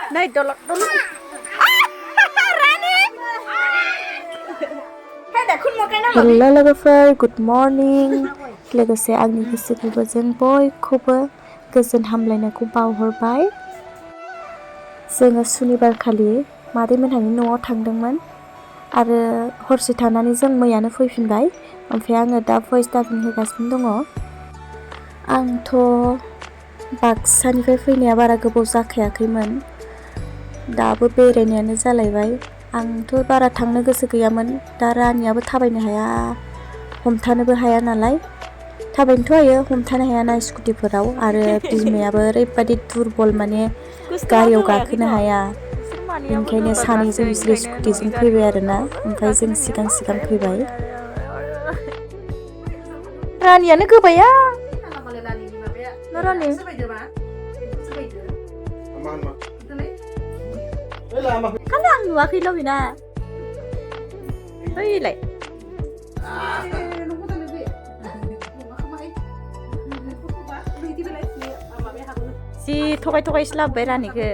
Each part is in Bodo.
Nay dolok dolok. Rani. Hey dah kun mau kena. Hello लोगोफोर गुड मर्निं लोगोसे आंनि गोसो गोरबोजों बयखौबो गोजोन हामलायनायखौ बावहरबाय। जोङो सुनिबार खालि मादैमोनहानि न'आव थांदोंमोन आरो हरसे थानानै जों मैयानो फैफिनबाय। ओमफ्राय आङो दा भइस डाबिं होगासिनो दङ। आंथ' बाक्सानिफ्राय फैनाया बारा गोबाव जाखायाखैमोन, दाबो बेरायनायानो जालायबाय। आंथ' बारा थांनो गोसो गैयामोन, दा रानियाबो थाबायनो हाया हमथानोबो हाया नालाय। थाबायनोथ' हायो, हमथानो हायाना स्कुटिफोराव, आरो बिमायाबो ओरैबायदि दुरबल माने गारियाव गाखोनो हाया। बेनिखायनो सानैजों बिसोरो स्कुटिजों फैबाय आरोना, ओमफ्राय जों सिगां सिगां फैबाय। रानियानो गोबाया रानि खालि आं नुवाखैल' बेना बैलाय जि थगाय थगायसो लाबोबाय रानिखौ।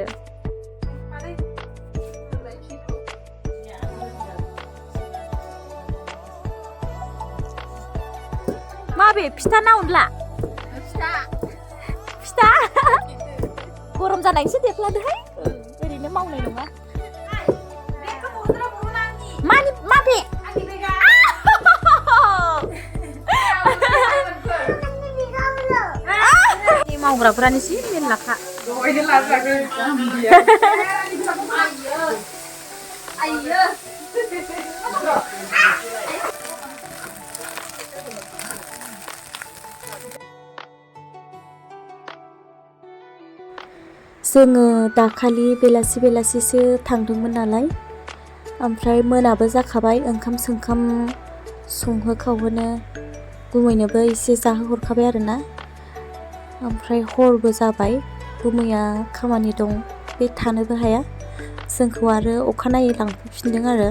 माबे फिथा ना अनला? फिथा गरम जानायसो देफ्लादोहाय, ओरैनो मावनाय नङा। माबे मावग्राफ्रानो जि मेरलाखा। जोङो दाखालि बेलासि बेलासिसो थांदोंमोन नालाय, ओमफ्राय मोनाबो जाखाबाय। ओंखाम सोंखाम संहो खावहोनो गुमैनोबो एसे जाहोहरखाबाय आरोना। ओमफ्राय हरबो जाबाय, गुमैया खामानि दं, बे थानोबो हाया। जोंखौ आरो अखानायै लांफैफिनदों आरो।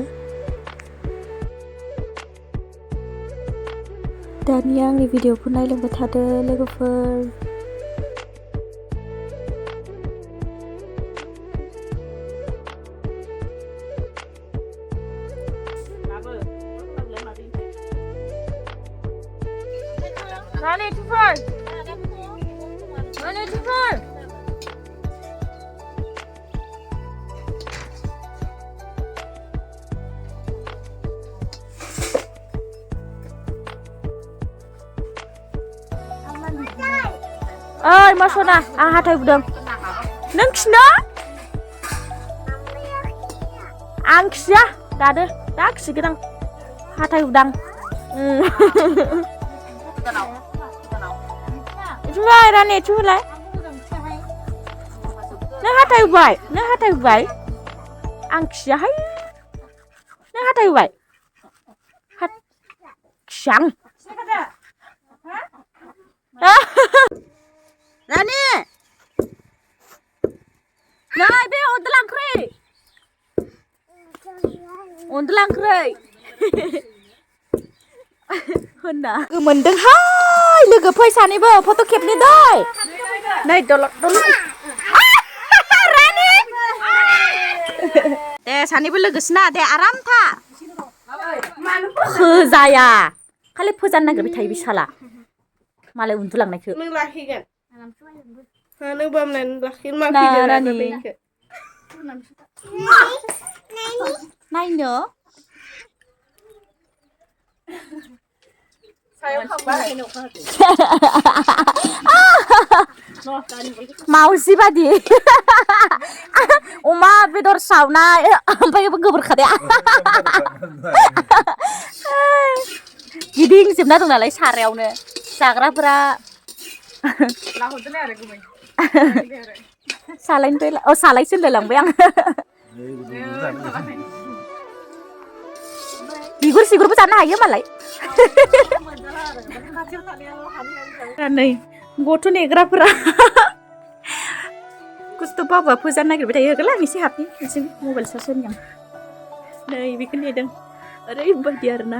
दानिया आंनि भिडिअखौ नायलांबाय थादो लोगोफोर। Rani cepat. Rani cepat. Oi, masukna. Hatai budang. Nang kisna? Ang kisya. Dada. Dak sigedang. Hatai budang. Cuma Rani cuma. Nang hatai ubai, nang hatai ubai. Angksia hai. Nang hatai ubai. Hat siang. Rani. Nai be ondelang kre. Ondelang kre. Honna गोमोनदोंहाय लोगो फै सानैबो फट' खेबनि दै। नै दलद दलद रानि दे सानैबो लोगोसोना, दे आराम था। फोजाया खालि फोजानो नागिरबाय थायो बे साला मालाय उन्दुलांनायखौ। नों लाखिगोन नों बामनानै लाखिगोन मा फैदों रानि नायनो मावजि बादि अमा बेदर सावनाय ओमफ्राय गोबोरखादे गिदिंजोबना दं नालाय सारायावनो जाग्राफोरा। सालायनिफ्राय सालायसो होनलायलांबाय आं। बिगुर सिगुरबो जानो हायो मालाय। नै गथ' नेग्राफोरा खस्थ' बाबा फोजानो नागिरबाय थायो। होगोन आं एसे हाबनि एसे मबाइल चार्ज होनि आं। नै बेखौ नेदों ओरैबायदि आरोना,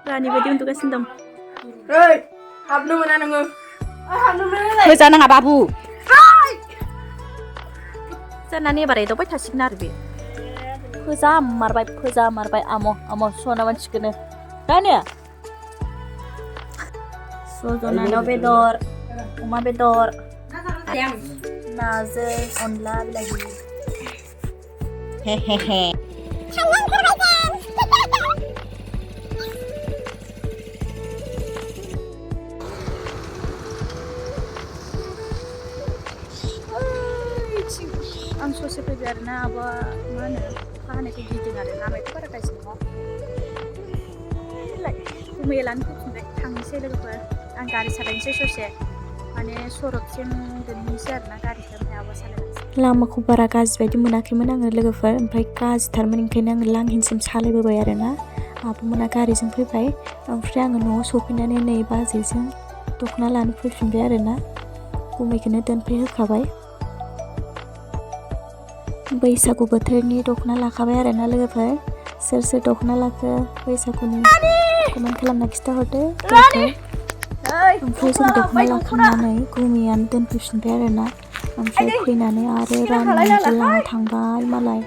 रानि बायदि उन्दुगासिनो दं। हाबनो मोना नोङो, फोजानाङा बाबु। जानानै एबार एदावबाय थासिगोन आरो बे फोजामारबाय आम' सना मानसिखौनो दानो सजनानाव बेदर अमा बेदर नाजों अनला बिलाहि हे आं ससे फैबाय आरोना आब'आ मा होनो अखा हानायखौ गिदों आरो लामायाथ' बारा गाज्रि नङा गुमै लानो फैफिनबाय थांनोसै लोगोफोर आं गारि सालायनोसै ससे माने सरकसिम दोनहैनोसै आरोना गारिखौ ओमफ्राय आब'आ सालायनोसै लामाखौ बारा गाज्रि बायदि मोनाखैमोन आङो लोगोफोर ओमफ्राय गाज्रिथारमोन ओंखायनो आङो लांहिनसिम सालायबोबाय आरोना आब'मोना गारिजों फैबाय ओमफ्राय आङो न'आव सफैनानै नै बाजैजों दख'ना लानो फैफिनबाय आरोना गुमैखौनो दोनफैहोखाबाय बैसागु बोथोरनि दख'ना लाखाबाय आरोना लोगोफोर सोर दख'ना लाखो बैसागुनि कमेन्ट खालामना खिन्थाहरदो ओमफ्राय जों दख'ना लाखांनानै गुमैयानो दोनफैफिनबाय आरोना ओमफ्राय फैनानै आरो रानिखौ लाना थांबाय मालाय